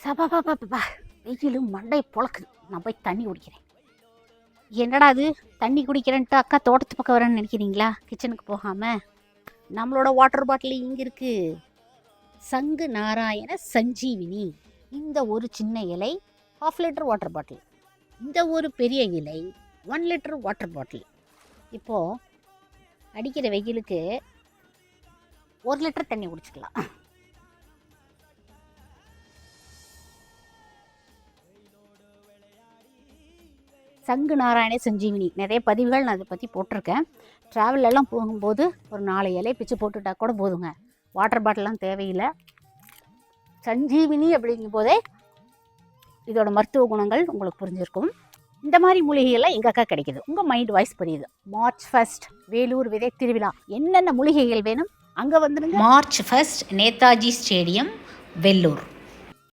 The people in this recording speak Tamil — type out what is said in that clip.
சபாபாபாப்பா வெயிலும் மண்டை பொழக்குது. நான் போய் தண்ணி குடிக்கிறேன். என்னடா அது தண்ணி குடிக்கிறேன்ட்டு அக்கா தோட்டத்து பக்கம் வரேன்னு நினைக்கிறீங்களா? கிச்சனுக்கு போகாமல் நம்மளோட வாட்டர் பாட்டில் இங்கே இருக்குது. சங்கு நாராயண சஞ்சீவினி. இந்த ஒரு சின்ன இலை 1/2 லிட்டர் வாட்டர் பாட்டில். இந்த ஒரு பெரிய இலை 1 லிட்டர் வாட்டர் பாட்டில். இப்போது அடிக்கிற வெயிலுக்கு 1 லிட்டர் தண்ணி குடிச்சிக்கலாம். சங்கு நாராயண சஞ்சீவினி நிறைய பதிவுகள் நான் அதை பற்றி போட்டிருக்கேன். ட்ராவலெல்லாம் போகும்போது ஒரு 4 இலை பிச்சு போட்டுட்டா கூட போதுங்க. வாட்டர் பாட்டிலாம் தேவையில்லை. சஞ்சீவினி அப்படிங்கும் போதே இதோட மருத்துவ குணங்கள் உங்களுக்கு புரிஞ்சிருக்கும். இந்த மாதிரி மூலிகைகள்லாம் எங்கள் அக்கா கிடைக்கிது. உங்கள் மைண்ட் வாய்ஸ் புரியுது. மார்ச் 1 வேலூர் விதை திருவிழா. என்னென்ன மூலிகைகள் வேணும் அங்கே வந்துடுங்க. March 1 Netaji stadium, Vellur.